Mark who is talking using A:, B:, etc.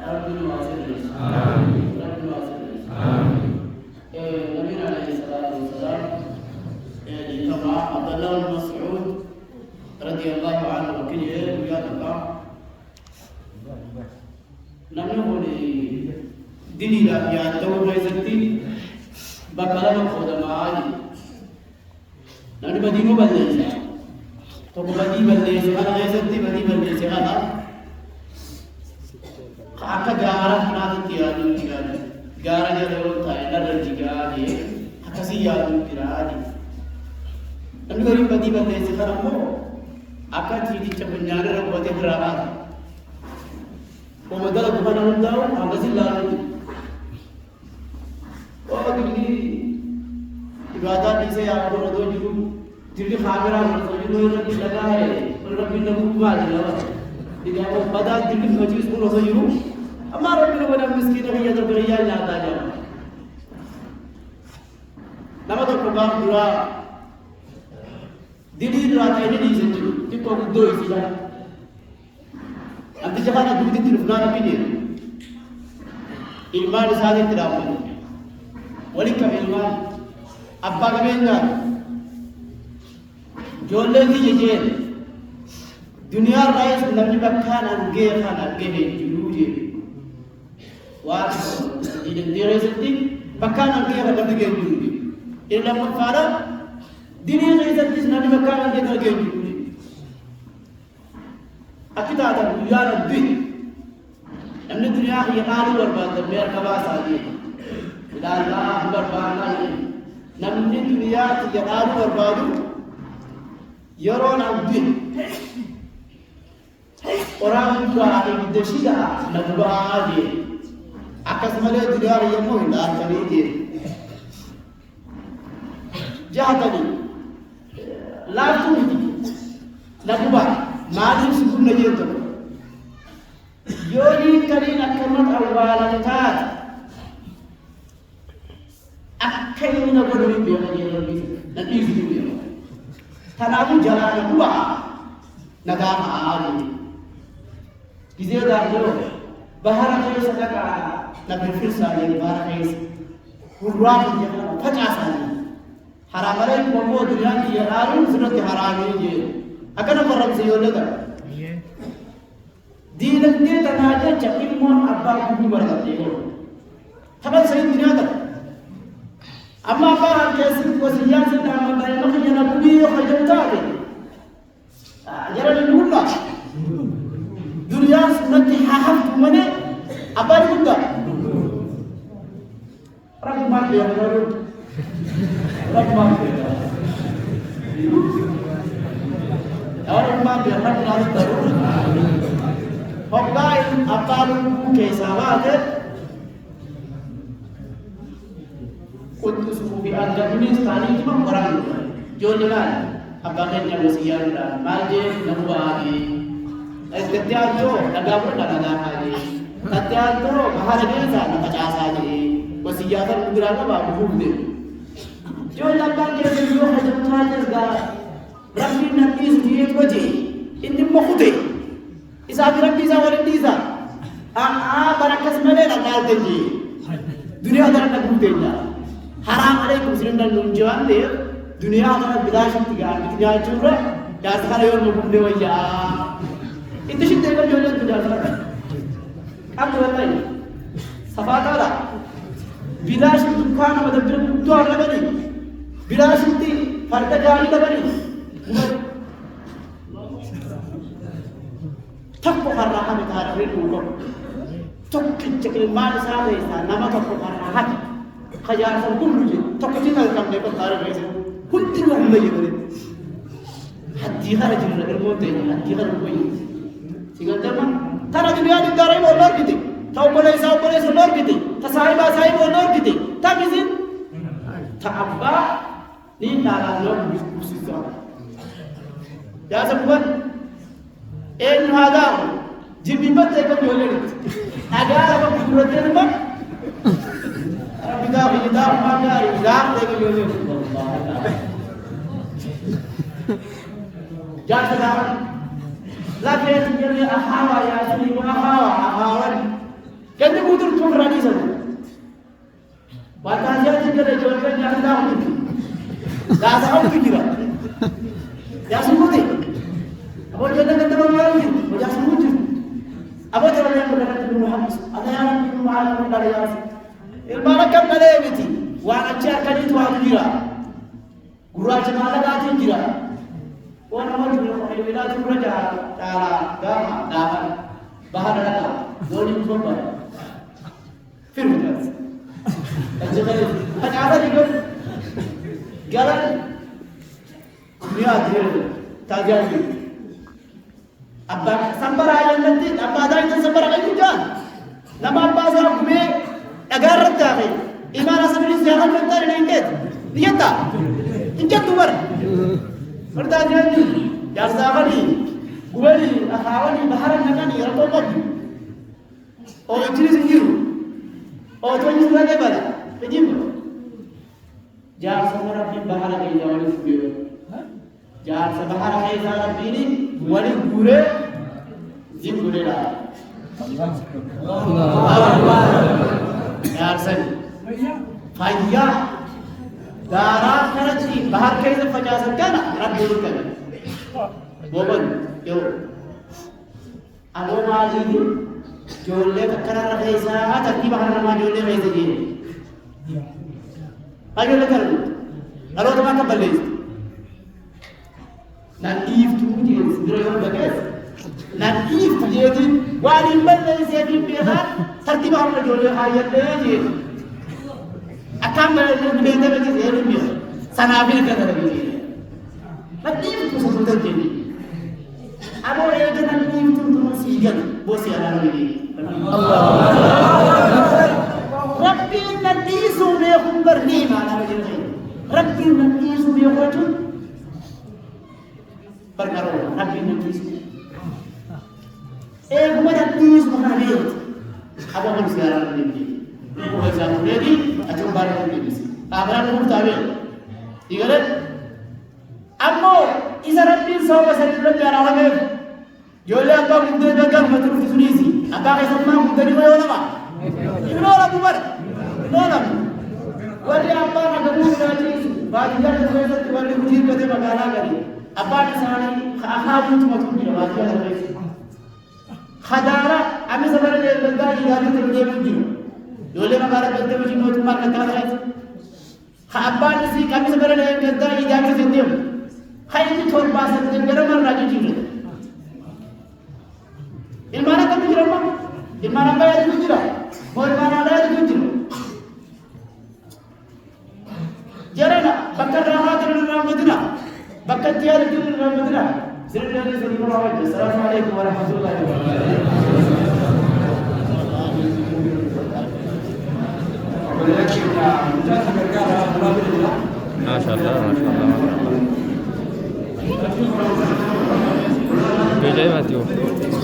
A: رب الواسع آمين رب الواسع آمين النبي عليه الصلاة والسلام كما عبد الله بن مسعود رضي الله عنه وكل يا الله لم يقل ديني لا يا دور رزقتي بكلام خود معاني نحن بدينو بدلنا تو بدي بدلنا سبحان رزقتي بدي بدلنا سبحان أكا جارا نادي تيادو تيادو جارا جالو تاي نرجع جاري أكا سيادو تيادي نحن غريب بدي بدلنا سبحان مو أكا تيجي تبنيان ربوتي برابر ومدل بخنا نداو أغسل لانو وأقولي إبادة بيسة يا أبو ردو جلو تلي خابرا ردو جلو ربي لگا ہے ربي نبو باج لوا إذا أبو بدا تلي مجلس من ردو جلو أما ربي نبو مسكين ربي يدر بريا ناتا جاو نما تو پکار دورا ديدي رات أي ديدي سنجلو تيكو دو إسلا أنت جهانا دودي تلفنا نبيني إيمان سادة ترابون ولك إيمان أبا كبيرنا جولة دي جيل دنيا رئيس نبي بكان أنجيه خان أنجيه جلوجي واقف دي رئيس دي بكان أنجيه خان أنجيه جلوجي إلا مفارا دنيا رئيس دي نبي بكان أنجيه جلوجي أكيد هذا دنيا ربي أن الدنيا هي قالوا برباد بير كباس عليه إذا الله برباد نمن الدنيا هي قالوا برباد يرون عبده orang itu ada di desa nabadi akas male الدنيا هي مهلا كريدي جاهدني لا تودي نبوا مالك سكون نجيتو يوني كرين أكمل أولا تات أكيد نقول من بيعني ربي نبي في الدنيا تنامو جلال هو نجاح عالي إذا دارجو بحر كيس لك نبي في السائل بحر كيس هرام جل فجأة حرام عليك بمو دنيا كي يرارون سنة حرامي جي أكنا مرم سيولة دينك دي تناجة جميل مون أبا كوبي برغتي ثمن سيد دنيا ده أما أبا كيسي وسيان سيدنا أما بأيما خيانا كوبي وخيجمتاك جرى لنقول دنيا سنتي حاهم كماني أبا يقول ده رب ما بيا رب ما بيا orang mati akan lalu terus. Hokai apal kesawat untuk sufi anda ini sekali cuma orang jodohan apakah yang usia anda maje nabuahi setiap jo nagapun nagadahaji setiap jo baharnya sana kacasaji usia kan berapa bapak bukti jo lapan kira jo hajat saja ربي نبيس ديت وجهي إني مخدي إذا ربي إذا ولدي إذا بركة سمعنا نقال تجي دنيا دارنا نقول حرام عليكم سرنا نونجوان ده دنيا دارنا بداش تيجان بتجاه جورا يا سكال يوم نقول ده ويا إنت شو تقول جولا دنيا دارنا كم جولا ده سفاتا لا بداش تكان ما تبدو توار لبني بداش تي فرد جاني لبني تكو خرّاها بتعرفين وقول تكو تكل مال ساعة إنسان نما تكو خرّاها خيار سكون لجي تكو تيجي كم نبى تعرف إيش كل تلو هم يجري حدي خارج من الموت حدي خارج كوي سيقول تمام ترى الدنيا دي داري بولور كده تاو بولي سولور كده تساعي بولور كده تاميزين تابا نين دارا لون بيسوسيسا يا سبحان إن هذا جيبي بتة كم يولد أجا أبغى بقولتين ما أبغى بيدا ما جاري بيدا تك يولد جالس لا كيف يجري أخاوا يا سيدي أخاوا لا سأقول كذا يا سموتي أبو جل كنت بقول ويا سموتي أبو جل يقول لك محمد أنا يا رب معاك من دارياس المالك كم نلبتي وأنا أشياء كنيت وأنا جرا قراش مالك أتي جرا وأنا ما جرا ولا جرا جرا جرا دام bahar ada doni berubah firman jadi hanya ada juga jalan dunia dia tajam abba sambar ayam nanti abba ada itu sambar ayam juga nama abba saya kumi agar rata kai iman asal ini jangan bentar ini dia tak ingat tu ber bertanya jangan sakali ولي أخواني بحرم مكاني يرتو قبل أو يجلس يجيرو أو تونس لك بلا تجيبه جار سمرا في بحر كي جوالي سبيو جار سبحر كي زار بيني ولي بوري زين بوري لا جار سن فايا دارا كرجي بحر كي زفجا سكنا رب يركن بوبن yo alo maji ni jolle kakkara raisa tartiba harama jolle raisa ji ayo le karu alo to maka balle na if tu je sidro yo bagas na if tu je di wali balle se di biha tartiba harama jolle hayalle je akam le be de be je ru biha sanabil ka da ji na if tu so to je Abo yang jangan itu sigan bosi ada lagi. Allah. Rabbi nanti sudah kumbar ni mana lagi. Rabbi nanti sudah wajib. Perkara Rabbi nanti. Kumar nanti sudah ni. Abo pun sekarang ni. Ibu zaman ni, acung baru ni. Abang pun tahu. Ibarat Ammo isa Rabbi sawa sallallahu alaihi wasallam jole abba mudde daga matur fi sunisi abba ka sama mudde ni wala ma ibno la bubar no la wali abba na gabu na ji ba ji da ko sa ti wali mujir ka de magana kari abba ni sani kha bu matu ni ba ji da khadara ami sabara de daga ji da ni te ji jole magana ka de ji no tu ma ka ta kha abba ni si kami sabara de daga ji da ni te de Hai thor bahasa negara mana lagi jiru. Ilmana kamu jiru apa? Ilmana apa yang jiru? Boleh mana ada yang jiru? Jarana, bakal ramah terus ramah medina, bakal tiada terus ramah medina. Sering sering orang aja. Assalamualaikum warahmatullahi wabarakatuh.
B: Masyaallah, masyaallah. Beda ya, Matthew.